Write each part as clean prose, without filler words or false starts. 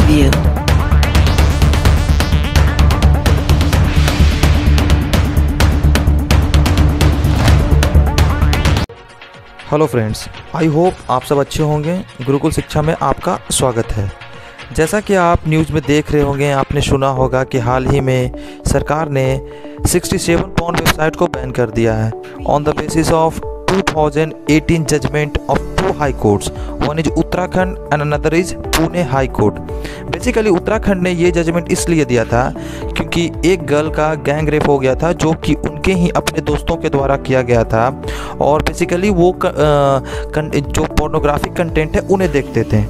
preview. Hello friends, I hope आप सब अच्छे होंगे। गुरुकुल शिक्षा में आपका स्वागत है। जैसा कि आप न्यूज़ में देख रहे होंगे, आपने सुना होगा कि हाल ही में सरकार ने 67 पॉर्न वेबसाइट को बैन कर दिया है on the basis of 2018 judgement of 2 high courts, one is Uttarakhand and another is Pune high court. Basically Uttarakhand ने ये जजमेंट इसलिए दिया था क्योंकि एक गर्ल का गैंग रेप हो गया था जो कि उनके ही अपने दोस्तों के द्वारा किया गया था, और बेसिकली वो जो पोर्नोग्राफिक कंटेंट है उन्हें देखते थे।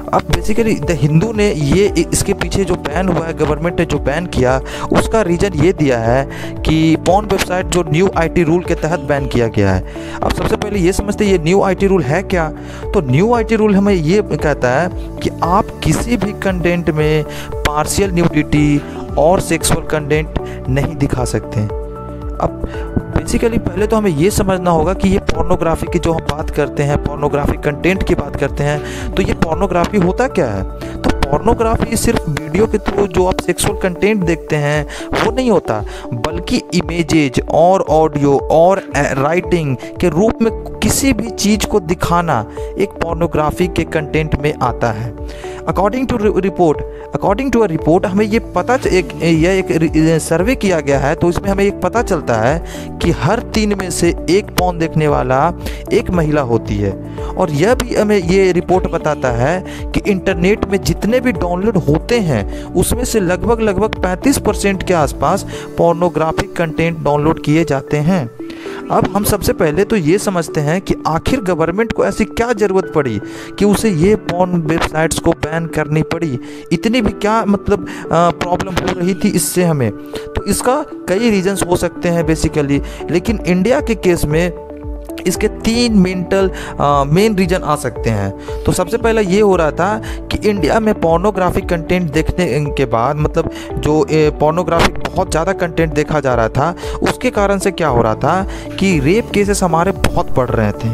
अब बेसिकली द हिंदू ने ये इसके पीछे जो बैन हुआ है, गवर्नमेंट ने जो बैन किया, उसका रीज़न ये दिया है कि पॉर्न वेबसाइट जो न्यू आईटी रूल के तहत बैन किया गया है। अब सबसे पहले ये समझते हैं ये न्यू आईटी रूल है क्या। तो न्यू आईटी रूल हमें ये कहता है कि आप किसी भी कंटेंट में पार्शियल न्यूडिटी और सेक्सुअल कंटेंट नहीं दिखा सकते। अब बेसिकली पहले तो हमें ये समझना होगा कि ये पोर्नोग्राफी की जो हम बात करते हैं, पोर्नोग्राफिक कंटेंट की बात करते हैं, तो ये पोर्नोग्राफी होता क्या है। तो पोर्नोग्राफी सिर्फ वीडियो के थ्रू जो आप सेक्सुअल कंटेंट देखते हैं वो नहीं होता, बल्कि इमेजेज और ऑडियो और राइटिंग के रूप में किसी भी चीज़ को दिखाना एक पोर्नोग्राफी के कंटेंट में आता है। अकॉर्डिंग टू अ रिपोर्ट हमें ये पता एक सर्वे किया गया है, तो इसमें हमें एक पता चलता है कि हर 3 में से एक पॉर्न देखने वाला एक महिला होती है। और यह भी हमें ये रिपोर्ट बताता है कि इंटरनेट में जितने भी डाउनलोड होते हैं उसमें से लगभग 35% के आसपास पोर्नोग्राफिक कंटेंट डाउनलोड किए जाते हैं। अब हम सबसे पहले तो ये समझते हैं कि आखिर गवर्नमेंट को ऐसी क्या ज़रूरत पड़ी कि उसे ये पॉर्न वेबसाइट्स को बैन करनी पड़ी। इतनी भी क्या मतलब प्रॉब्लम हो रही थी इससे हमें। तो इसका कई रीजंस हो सकते हैं बेसिकली, लेकिन इंडिया के केस में इसके 3 मेन रीजन आ सकते हैं। तो सबसे पहले ये हो रहा था कि इंडिया में पोर्नोग्राफिक कंटेंट देखने के बाद, मतलब जो पोर्नोग्राफिक बहुत ज़्यादा कंटेंट देखा जा रहा था, उसके कारण से क्या हो रहा था कि रेप केसेस हमारे बहुत बढ़ रहे थे।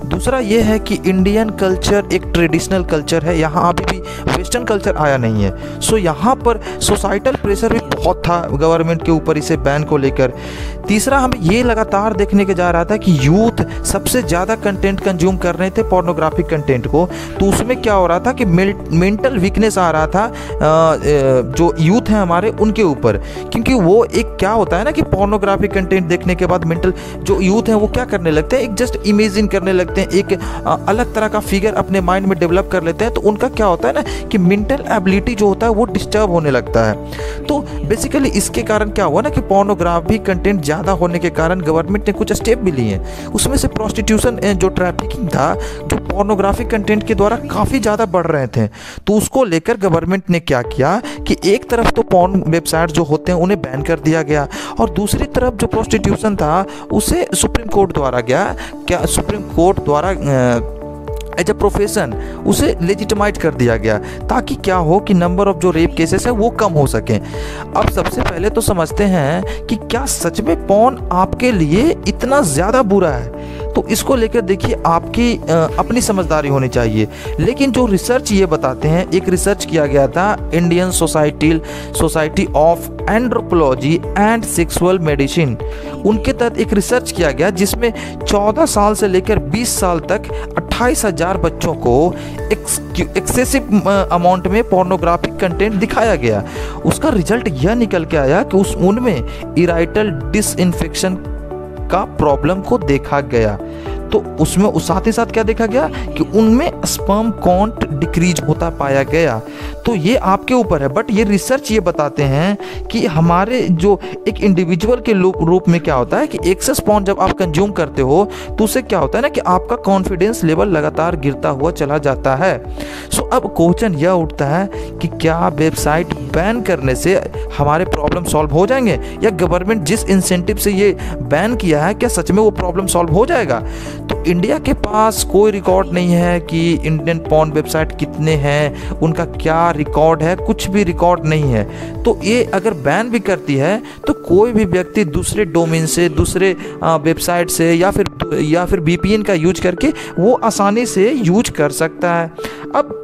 दूसरा ये है कि इंडियन कल्चर एक ट्रेडिशनल कल्चर है, यहाँ अभी भी वेस्टर्न कल्चर आया नहीं है। सो यहाँ पर सोसाइटल प्रेशर भी बहुत था गवर्नमेंट के ऊपर इसे बैन को लेकर। तीसरा हमें ये लगातार देखने के जा रहा था कि यूथ सबसे ज़्यादा कंटेंट कंज्यूम कर रहे थे पोर्नोग्राफिक कंटेंट को, तो उसमें क्या हो रहा था कि मेंटल वीकनेस आ रहा था जो यूथ हैं हमारे उनके ऊपर। क्योंकि वो एक क्या होता है ना कि पोर्नोग्राफिक कंटेंट देखने के बाद मेंटल जो यूथ हैं वो क्या करने लगते हैं, एक जस्ट इमेजिन करने लगते हैं, एक अलग तरह का फिगर अपने माइंड में डेवलप कर लेते हैं। तो उनका क्या होता है ना कि मेंटल एबिलिटी जो होता है वो डिस्टर्ब होने लगता है। तो बेसिकली इसके कारण क्या हुआ ना कि पोर्नोग्राफी कंटेंट ज़्यादा होने के कारण गवर्नमेंट ने कुछ स्टेप भी लिए हैं। उसमें से प्रोस्टिट्यूशन जो ट्रैफिकिंग था, जो पोर्नोग्राफिक कंटेंट के द्वारा काफ़ी ज़्यादा बढ़ रहे थे, तो उसको लेकर गवर्नमेंट ने क्या किया कि एक तरफ तो पॉर्न वेबसाइट जो होते हैं उन्हें बैन कर दिया गया, और दूसरी तरफ जो प्रोस्टिट्यूशन था उसे सुप्रीम कोर्ट द्वारा एज अ प्रोफेशन उसे लेजिटिमाइज कर दिया गया, ताकि क्या हो कि नंबर ऑफ जो रेप केसेस है वो कम हो सकें। अब सबसे पहले तो समझते हैं कि क्या सच में पॉर्न आपके लिए इतना ज़्यादा बुरा है। तो इसको लेकर देखिए आपकी अपनी समझदारी होनी चाहिए। लेकिन जो रिसर्च ये बताते हैं, एक रिसर्च किया गया था Indian society of andrology and sexual medicine, उनके तहत एक रिसर्च किया गया जिसमें 14 साल से लेकर 20 साल तक 28,000 बच्चों को एक्सेसिव अमाउंट में पोर्नोग्राफिक कंटेंट दिखाया गया। उसका रिजल्ट यह निकल के आया कि उनमें इराइटल डिसइंफेक्शन का प्रॉब्लम को देखा गया। तो उसमें उस साथ ही साथ क्या देखा गया कि उनमें स्पर्म काउंट डिक्रीज होता पाया गया। तो ये आपके ऊपर है, बट ये रिसर्च ये बताते हैं कि हमारे जो एक इंडिविजुअल के रूप में क्या होता है कि एक्सेस पॉर्न जब आप कंज्यूम करते हो तो उससे क्या होता है ना कि आपका कॉन्फिडेंस लेवल लगातार गिरता हुआ चला जाता है। सो अब क्वेश्चन यह उठता है कि क्या वेबसाइट बैन करने से हमारे प्रॉब्लम सॉल्व हो जाएंगे, या गवर्नमेंट जिस इंसेंटिव से ये बैन किया है क्या सच में वो प्रॉब्लम सॉल्व हो जाएगा। तो इंडिया के पास कोई रिकॉर्ड नहीं है कि इंडियन पॉर्न वेबसाइट कितने हैं, उनका क्या रिकॉर्ड है, कुछ भी रिकॉर्ड नहीं है। तो ये अगर बैन भी करती है तो कोई भी व्यक्ति दूसरे डोमेन से, दूसरे वेबसाइट से या फिर VPN का यूज करके वो आसानी से यूज कर सकता है। अब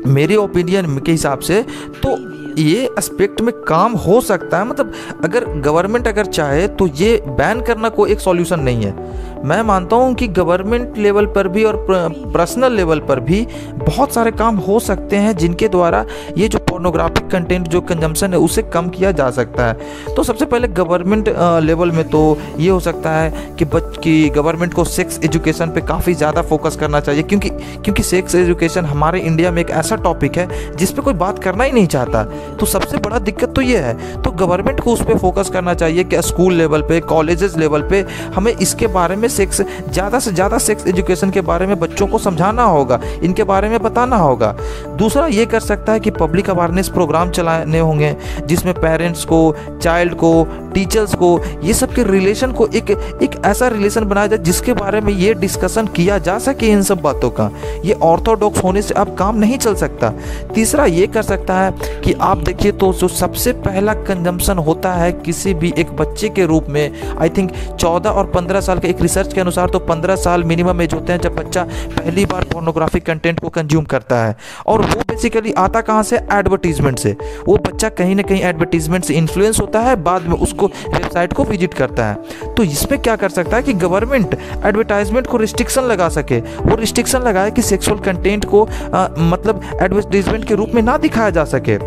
मेरे ओपिनियन के हिसाब से तो ये एस्पेक्ट में काम हो सकता है। मतलब अगर गवर्नमेंट अगर चाहे तो ये बैन करना कोई एक सॉल्यूशन नहीं है। मैं मानता हूँ कि गवर्नमेंट लेवल पर भी और पर्सनल लेवल पर भी बहुत सारे काम हो सकते हैं जिनके द्वारा ये जो पोर्नोग्राफिक कंटेंट जो कंजम्पशन है उसे कम किया जा सकता है। तो सबसे पहले गवर्नमेंट लेवल में तो ये हो सकता है कि गवर्नमेंट को सेक्स एजुकेशन पे काफ़ी ज़्यादा फोकस करना चाहिए, क्योंकि सेक्स एजुकेशन हमारे इंडिया में एक ऐसा टॉपिक है जिस पे कोई बात करना ही नहीं चाहता। तो सबसे बड़ा दिक्कत तो ये है, तो गवर्नमेंट को उस पर फोकस करना चाहिए कि स्कूल लेवल पे, कॉलेजेस लेवल पे हमें इसके बारे में ज़्यादा से ज़्यादा सेक्स एजुकेशन के बारे में बच्चों को समझाना होगा, इनके बारे में बताना होगा। दूसरा ये कर सकता है कि पब्लिक अवेयरनेस प्रोग्राम चलाने होंगे जिसमें पेरेंट्स को, चाइल्ड को, टीचर्स को, ये सब के रिलेशन को एक ऐसा रिलेशन बनाया जाए जिसके बारे में ये डिस्कशन किया जा सके इन सब बातों का। ये ऑर्थोडॉक्स होने से अब काम नहीं चल सकता। तीसरा ये कर सकता है कि आप देखिए तो जो सबसे पहला कंजम्पशन होता है किसी भी एक बच्चे के रूप में, आई थिंक 14 और 15 साल के एक रिसर्च के अनुसार तो 15 साल मिनिमम एज होते हैं जब बच्चा पहली बार पोर्नोग्राफिक कंटेंट को कंज्यूम करता है। और वो बेसिकली आता कहाँ से? एडवर्टीजमेंट से। वो बच्चा कहीं ना कहीं एडवर्टीजमेंट से इन्फ्लुएंस होता है, बाद में उसको वेबसाइट को विजिट करता है। तो इसमें क्या कर सकता है कि गवर्नमेंट एडवर्टाइजमेंट को रिस्ट्रिक्शन लगा सके, वो रिस्ट्रिक्शन लगाए कि सेक्सुअल कंटेंट को मतलब एडवर्टीजमेंट के रूप में ना दिखाया जा सके।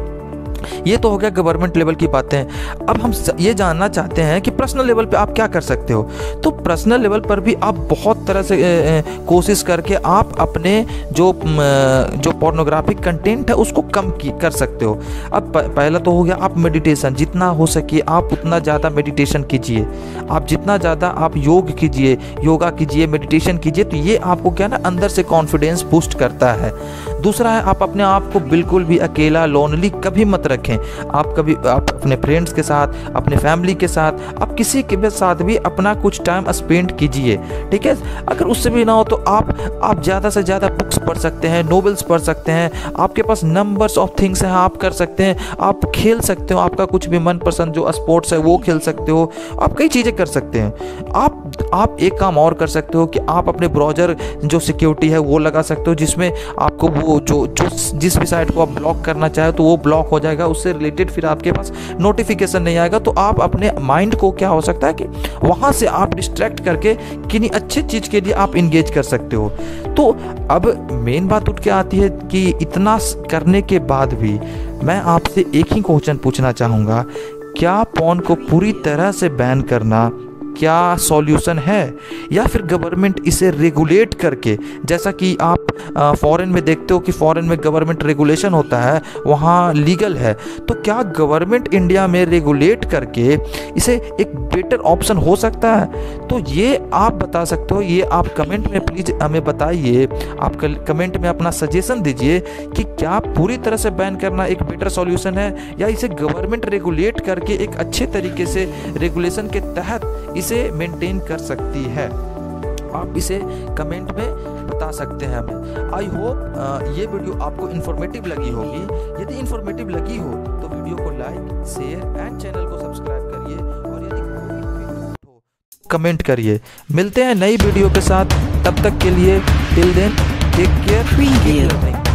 ये तो हो गया गवर्नमेंट लेवल की बातें। अब हम ये जानना चाहते हैं कि पर्सनल लेवल पे आप क्या कर सकते हो। तो पर्सनल लेवल पर भी आप बहुत तरह से कोशिश करके आप अपने जो पोर्नोग्राफिक कंटेंट है उसको कम कर सकते हो। अब पहला तो हो गया आप मेडिटेशन, जितना हो सके आप उतना ज़्यादा मेडिटेशन कीजिए। आप जितना ज़्यादा आप योगा कीजिए, मेडिटेशन कीजिए, तो ये आपको क्या ना अंदर से कॉन्फिडेंस बूस्ट करता है। दूसरा है आप अपने आप को बिल्कुल भी अकेला, लोनली कभी मत रखें। आप अपने फ्रेंड्स के साथ, अपने फैमिली के साथ, आप किसी के साथ भी अपना कुछ टाइम स्पेंड कीजिए, ठीक है। अगर उससे भी ना हो तो आप ज़्यादा से ज़्यादा बुक्स पढ़ सकते हैं, नॉवेल्स पढ़ सकते हैं। आपके पास नंबर्स ऑफ थिंग्स हैं, आप कर सकते हैं। आप खेल सकते हो, आपका कुछ भी मनपसंद जो स्पोर्ट्स है वो खेल सकते हो। आप कई चीज़ें कर सकते हैं। आप एक काम और कर सकते हो कि आप अपने ब्राउज़र जो सिक्योरिटी है वो लगा सकते हो, जिसमें आपको वो जो जिस भी साइट को आप ब्लॉक करना चाहे तो वो ब्लॉक हो जाएगा, उससे रिलेटेड फिर आपके पास नोटिफिकेशन नहीं आएगा। तो आप अपने माइंड को क्या हो सकता है कि वहाँ से आप डिस्ट्रैक्ट करके किन्हीं अच्छी चीज़ के लिए आप इंगेज कर सकते हो। तो अब मेन बात उठ के आती है कि इतना करने के बाद भी मैं आपसे एक ही क्वेश्चन पूछना चाहूँगा, क्या पॉर्न को पूरी तरह से बैन करना क्या सॉल्यूशन है, या फिर गवर्नमेंट इसे रेगुलेट करके, जैसा कि आप फॉरेन में देखते हो कि फॉरेन में गवर्नमेंट रेगुलेशन होता है, वहाँ लीगल है, तो क्या गवर्नमेंट इंडिया में रेगुलेट करके इसे एक बेटर ऑप्शन हो सकता है? तो ये आप बता सकते हो, ये आप कमेंट में प्लीज़ हमें बताइए। आप कमेंट में अपना सजेशन दीजिए कि क्या पूरी तरह से बैन करना एक बेटर सॉल्यूशन है, या इसे गवर्नमेंट रेगुलेट करके एक अच्छे तरीके से रेगुलेशन के तहत इसे मेंटेन कर सकती है। आप इसे कमेंट में बता सकते हैं हमें। आई होप ये वीडियो आपको इन्फॉर्मेटिव लगी होगी। यदि इन्फॉर्मेटिव लगी हो तो वीडियो को लाइक, शेयर एंड चैनल को सब्सक्राइब करिए, और यदि कोई भी हो कमेंट करिए। मिलते हैं नई वीडियो के साथ, तब तक के लिए टिल देन टेक केयर।